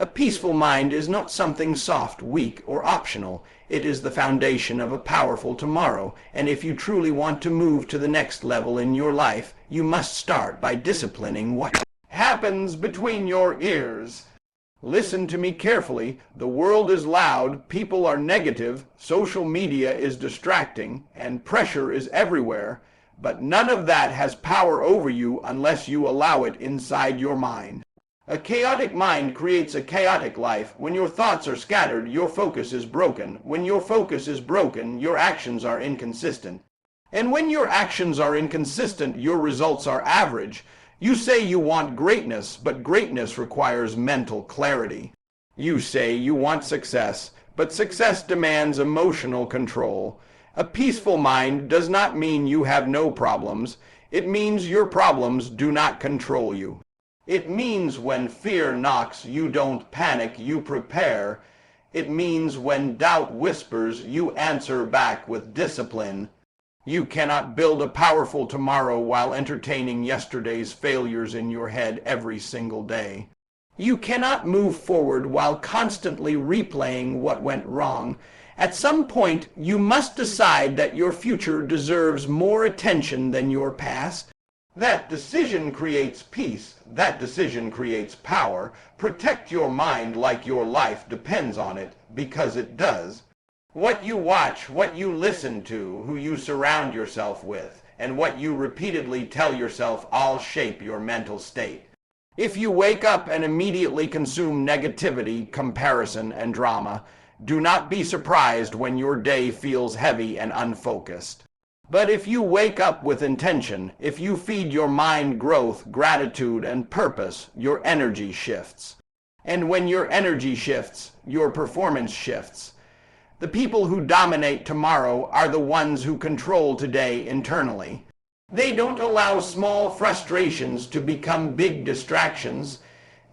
A peaceful mind is not something soft, weak, or optional. It is the foundation of a powerful tomorrow, and if you truly want to move to the next level in your life, you must start by disciplining what happens between your ears. Listen to me carefully. The world is loud, people are negative, social media is distracting, and pressure is everywhere. But none of that has power over you unless you allow it inside your mind. A chaotic mind creates a chaotic life. When your thoughts are scattered, your focus is broken. When your focus is broken, your actions are inconsistent. And when your actions are inconsistent, your results are average. You say you want greatness, but greatness requires mental clarity. You say you want success, but success demands emotional control. A peaceful mind does not mean you have no problems. It means your problems do not control you. It means when fear knocks, you don't panic, you prepare. It means when doubt whispers, you answer back with discipline. You cannot build a powerful tomorrow while entertaining yesterday's failures in your head every single day. You cannot move forward while constantly replaying what went wrong. At some point, you must decide that your future deserves more attention than your past. That decision creates peace. That decision creates power. Protect your mind like your life depends on it, because it does. What you watch, what you listen to, who you surround yourself with, and what you repeatedly tell yourself all shape your mental state. If you wake up and immediately consume negativity, comparison, and drama, do not be surprised when your day feels heavy and unfocused. But if you wake up with intention, if you feed your mind growth, gratitude, and purpose, your energy shifts. And when your energy shifts, your performance shifts. The people who dominate tomorrow are the ones who control today internally. They don't allow small frustrations to become big distractions.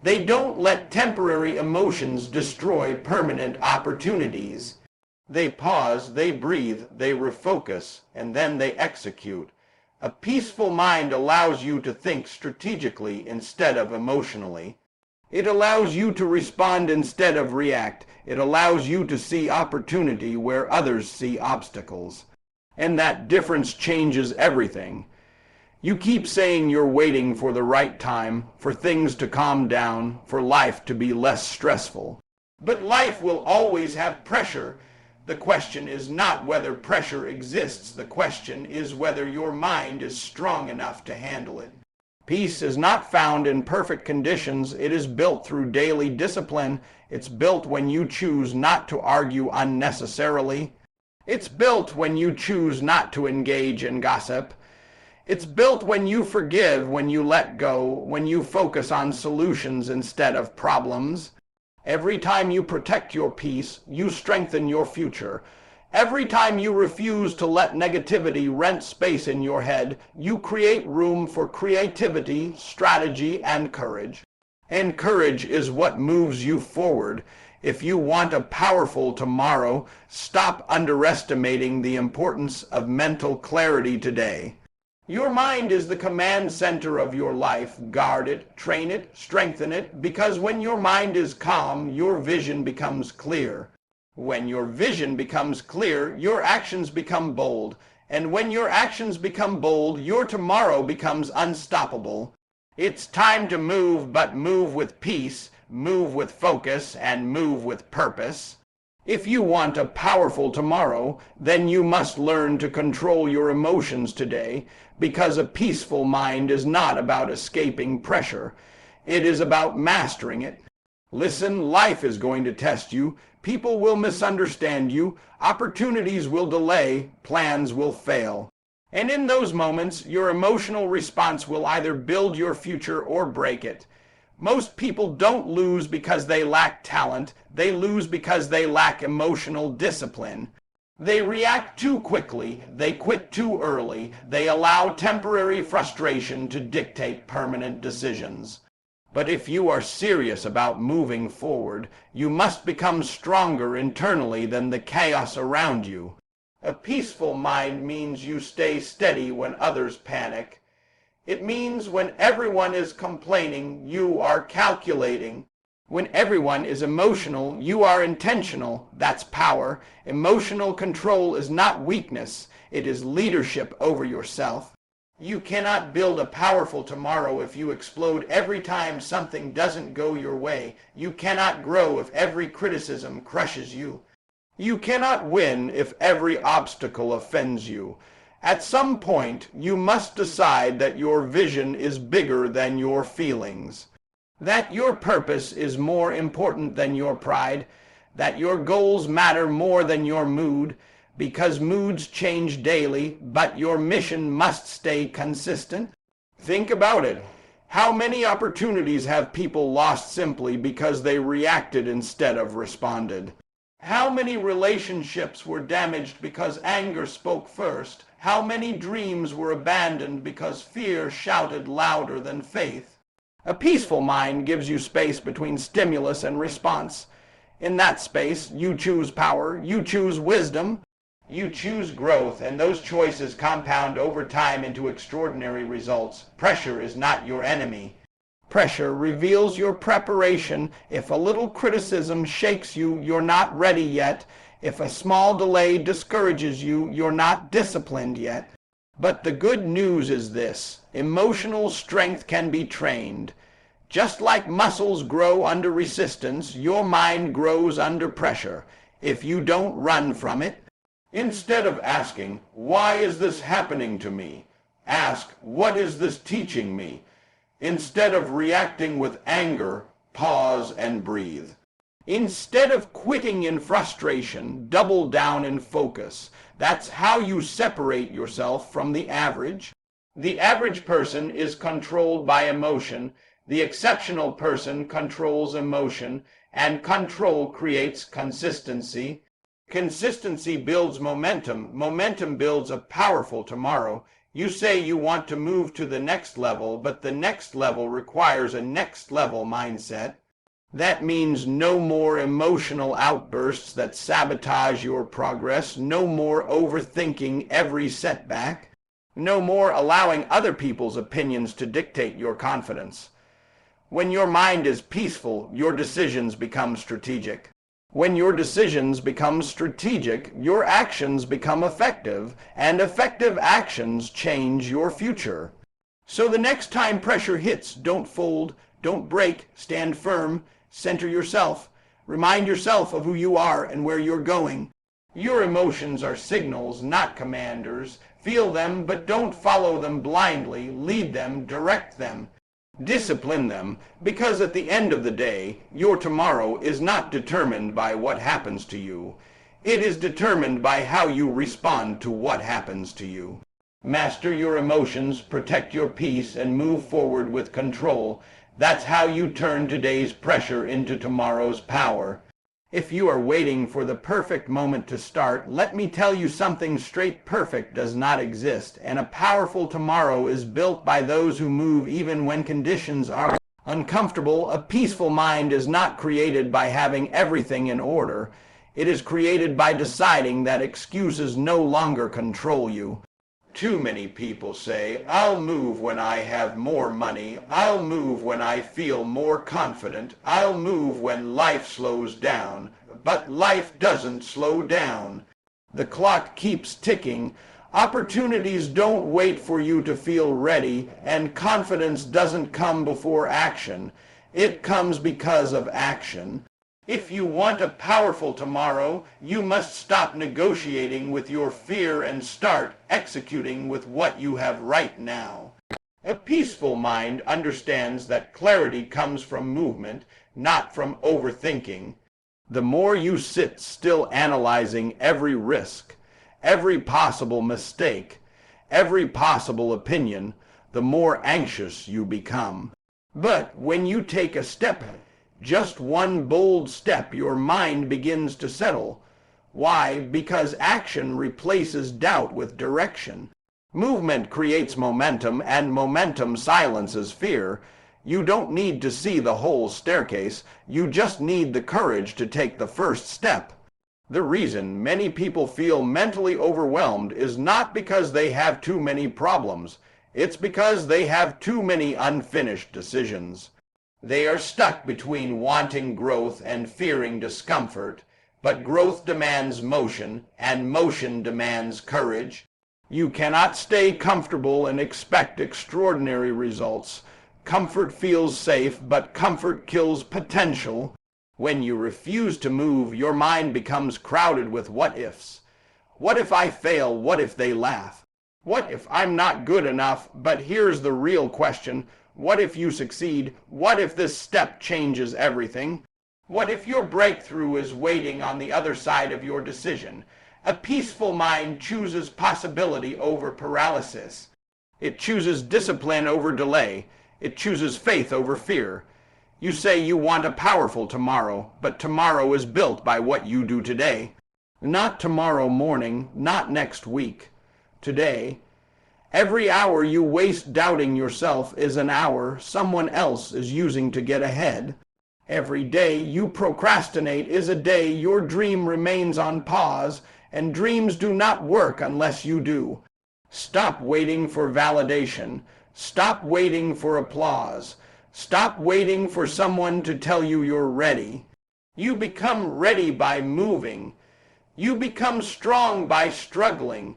They don't let temporary emotions destroy permanent opportunities. They pause, they breathe, they refocus, and then they execute. A peaceful mind allows you to think strategically instead of emotionally. It allows you to respond instead of react. It allows you to see opportunity where others see obstacles. And that difference changes everything. You keep saying you're waiting for the right time, for things to calm down, for life to be less stressful. But life will always have pressure. The question is not whether pressure exists. The question is whether your mind is strong enough to handle it. Peace is not found in perfect conditions. It is built through daily discipline. It's built when you choose not to argue unnecessarily. It's built when you choose not to engage in gossip. It's built when you forgive, when you let go, when you focus on solutions instead of problems. Every time you protect your peace, you strengthen your future. Every time you refuse to let negativity rent space in your head, you create room for creativity, strategy, and courage. And courage is what moves you forward. If you want a powerful tomorrow, stop underestimating the importance of mental clarity today. Your mind is the command center of your life. Guard it, train it, strengthen it, because when your mind is calm, your vision becomes clear. When your vision becomes clear, your actions become bold. And when your actions become bold, your tomorrow becomes unstoppable. It's time to move, but move with peace, move with focus, and move with purpose. If you want a powerful tomorrow, then you must learn to control your emotions today, because a peaceful mind is not about escaping pressure. It is about mastering it. Listen, life is going to test you. People will misunderstand you. Opportunities will delay. Plans will fail. And in those moments, your emotional response will either build your future or break it. Most people don't lose because they lack talent. They lose because they lack emotional discipline. They react too quickly. They quit too early. They allow temporary frustration to dictate permanent decisions. But if you are serious about moving forward, you must become stronger internally than the chaos around you. A peaceful mind means you stay steady when others panic. It means when everyone is complaining, you are calculating. When everyone is emotional, you are intentional. That's power. Emotional control is not weakness. It is leadership over yourself. You cannot build a powerful tomorrow if you explode every time something doesn't go your way. You cannot grow if every criticism crushes you. You cannot win if every obstacle offends you. At some point, you must decide that your vision is bigger than your feelings, that your purpose is more important than your pride, that your goals matter more than your mood, because moods change daily, but your mission must stay consistent. Think about it. How many opportunities have people lost simply because they reacted instead of responded? How many relationships were damaged because anger spoke first? How many dreams were abandoned because fear shouted louder than faith? A peaceful mind gives you space between stimulus and response. In that space, you choose power, you choose wisdom, you choose growth, and those choices compound over time into extraordinary results. Pressure is not your enemy. Pressure reveals your preparation. If a little criticism shakes you, you're not ready yet. If a small delay discourages you, you're not disciplined yet. But the good news is this: emotional strength can be trained. Just like muscles grow under resistance, your mind grows under pressure. If you don't run from it, instead of asking, "Why is this happening to me?" ask, "What is this teaching me?" Instead of reacting with anger, pause and breathe. Instead of quitting in frustration, double down in focus. That's how you separate yourself from the average. The average person is controlled by emotion. The exceptional person controls emotion, and control creates consistency. Consistency builds momentum. Momentum builds a powerful tomorrow. You say you want to move to the next level, but the next level requires a next level mindset. That means no more emotional outbursts that sabotage your progress, no more overthinking every setback, no more allowing other people's opinions to dictate your confidence. When your mind is peaceful, your decisions become strategic. When your decisions become strategic, your actions become effective, and effective actions change your future. So the next time pressure hits, don't fold, don't break, stand firm, center yourself. Remind yourself of who you are and where you're going. Your emotions are signals, not commanders. Feel them, but don't follow them blindly. Lead them, direct them. Discipline them, because at the end of the day, your tomorrow is not determined by what happens to you. It is determined by how you respond to what happens to you. Master your emotions, protect your peace, and move forward with control. That's how you turn today's pressure into tomorrow's power. If you are waiting for the perfect moment to start, let me tell you something straight: perfect does not exist, and a powerful tomorrow is built by those who move even when conditions are uncomfortable. A peaceful mind is not created by having everything in order. It is created by deciding that excuses no longer control you. Too many people say, "I'll move when I have more money. I'll move when I feel more confident. I'll move when life slows down." But life doesn't slow down. The clock keeps ticking. Opportunities don't wait for you to feel ready, and confidence doesn't come before action. It comes because of action. If you want a powerful tomorrow, you must stop negotiating with your fear and start executing with what you have right now. A peaceful mind understands that clarity comes from movement, not from overthinking. The more you sit still analyzing every risk, every possible mistake, every possible opinion, the more anxious you become. But when you take a step, just one bold step, your mind begins to settle. Why? Because action replaces doubt with direction. Movement creates momentum, and momentum silences fear. You don't need to see the whole staircase. You just need the courage to take the first step. The reason many people feel mentally overwhelmed is not because they have too many problems. It's because they have too many unfinished decisions. They are stuck between wanting growth and fearing discomfort, but growth demands motion, and motion demands courage. You cannot stay comfortable and expect extraordinary results. Comfort feels safe, but comfort kills potential. When you refuse to move, your mind becomes crowded with what-ifs. What if I fail? What if they laugh? What if I'm not good enough? But here's the real question. What if you succeed? What if this step changes everything? What if your breakthrough is waiting on the other side of your decision? A peaceful mind chooses possibility over paralysis. It chooses discipline over delay. It chooses faith over fear. You say you want a powerful tomorrow, but tomorrow is built by what you do today. Not tomorrow morning, not next week. Today. Every hour you waste doubting yourself is an hour someone else is using to get ahead. Every day you procrastinate is a day your dream remains on pause, and dreams do not work unless you do. Stop waiting for validation. Stop waiting for applause. Stop waiting for someone to tell you you're ready. You become ready by moving. You become strong by struggling.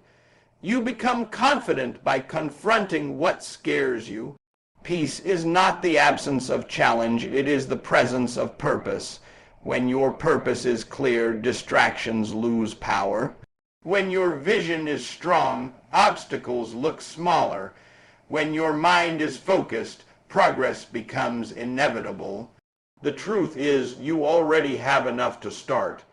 You become confident by confronting what scares you. Peace is not the absence of challenge, it is the presence of purpose. When your purpose is clear, distractions lose power. When your vision is strong, obstacles look smaller. When your mind is focused, progress becomes inevitable. The truth is, you already have enough to start.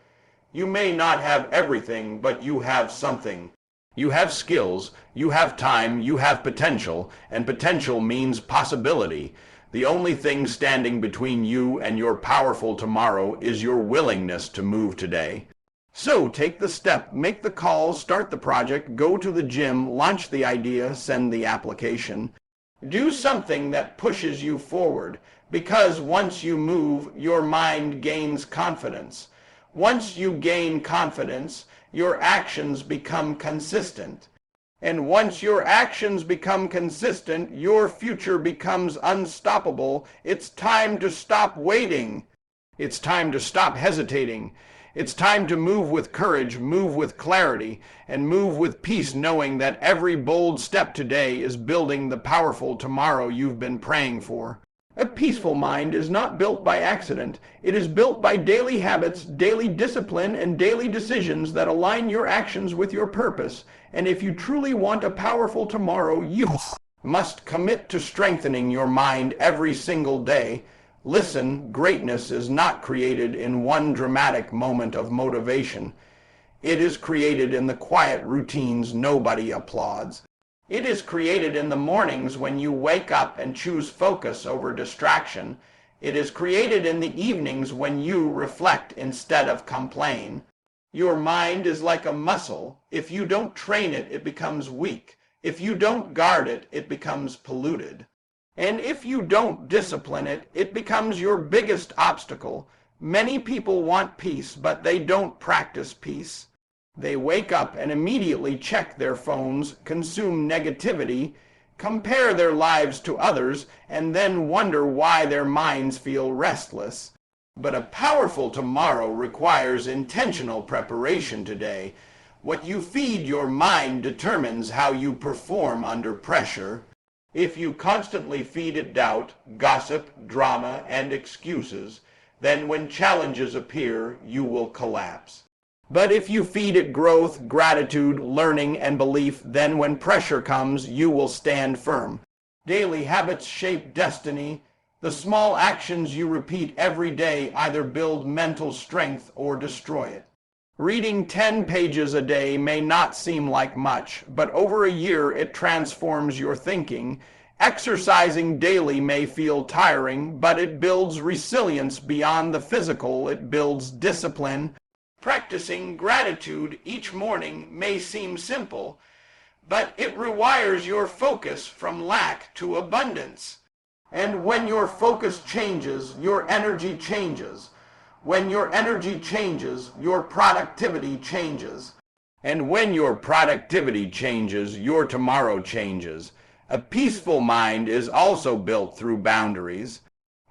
You may not have everything, but you have something. You have skills, you have time, you have potential, and potential means possibility. The only thing standing between you and your powerful tomorrow is your willingness to move today. So take the step, make the call, start the project, go to the gym, launch the idea, send the application. Do something that pushes you forward, because once you move, your mind gains confidence. Once you gain confidence, your actions become consistent. And once your actions become consistent, your future becomes unstoppable. It's time to stop waiting. It's time to stop hesitating. It's time to move with courage, move with clarity, and move with peace, knowing that every bold step today is building the powerful tomorrow you've been praying for. A peaceful mind is not built by accident. It is built by daily habits, daily discipline, and daily decisions that align your actions with your purpose. And if you truly want a powerful tomorrow, you must commit to strengthening your mind every single day. Listen, greatness is not created in one dramatic moment of motivation. It is created in the quiet routines nobody applauds. It is created in the mornings when you wake up and choose focus over distraction. It is created in the evenings when you reflect instead of complain. Your mind is like a muscle. If you don't train it, it becomes weak. If you don't guard it, it becomes polluted. And if you don't discipline it, it becomes your biggest obstacle. Many people want peace, but they don't practice peace. They wake up and immediately check their phones, consume negativity, compare their lives to others, and then wonder why their minds feel restless. But a powerful tomorrow requires intentional preparation today. What you feed your mind determines how you perform under pressure. If you constantly feed it doubt, gossip, drama, and excuses, then when challenges appear, you will collapse. But if you feed it growth, gratitude, learning, and belief, then when pressure comes, you will stand firm. Daily habits shape destiny. The small actions you repeat every day either build mental strength or destroy it. Reading 10 pages a day may not seem like much, but over a year it transforms your thinking. Exercising daily may feel tiring, but it builds resilience beyond the physical. It builds discipline. Practicing gratitude each morning may seem simple, but it rewires your focus from lack to abundance. And when your focus changes, your energy changes. When your energy changes, your productivity changes. And when your productivity changes, your tomorrow changes. A peaceful mind is also built through boundaries.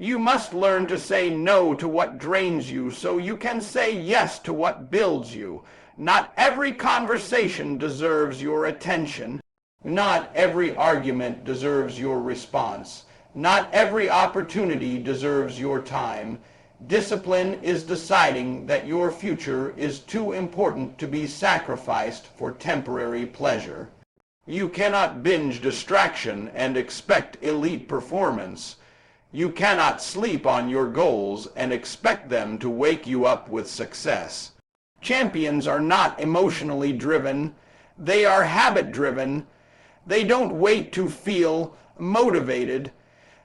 You must learn to say no to what drains you so you can say yes to what builds you. Not every conversation deserves your attention. Not every argument deserves your response. Not every opportunity deserves your time. Discipline is deciding that your future is too important to be sacrificed for temporary pleasure. You cannot binge distraction and expect elite performance. You cannot sleep on your goals and expect them to wake you up with success. Champions are not emotionally driven. They are habit driven. They don't wait to feel motivated.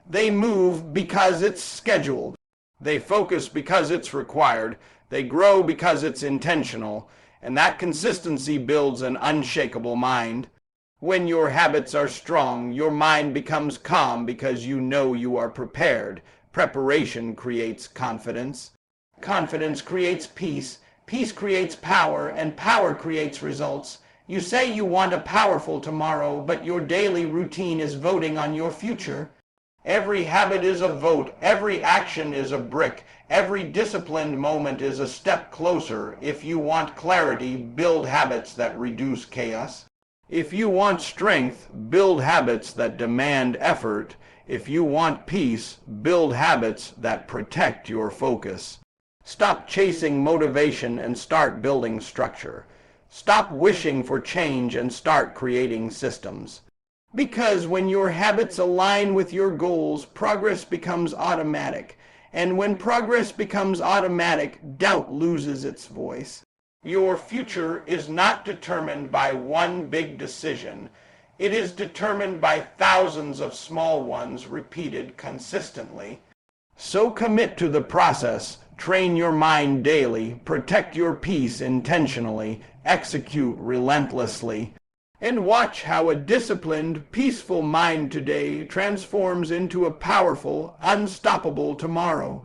They move because it's scheduled. They focus because it's required. They grow because it's intentional. And that consistency builds an unshakable mind. When your habits are strong, your mind becomes calm because you know you are prepared. Preparation creates confidence. Confidence creates peace. Peace creates power, and power creates results. You say you want a powerful tomorrow, but your daily routine is voting on your future. Every habit is a vote. Every action is a brick. Every disciplined moment is a step closer. If you want clarity, build habits that reduce chaos. If you want strength, build habits that demand effort. If you want peace, build habits that protect your focus. Stop chasing motivation and start building structure. Stop wishing for change and start creating systems. Because when your habits align with your goals, progress becomes automatic. And when progress becomes automatic, doubt loses its voice. Your future is not determined by one big decision. It is determined by thousands of small ones repeated consistently. So commit to the process. Train your mind daily. Protect your peace intentionally. Execute relentlessly. And watch how a disciplined, peaceful mind today transforms into a powerful, unstoppable tomorrow.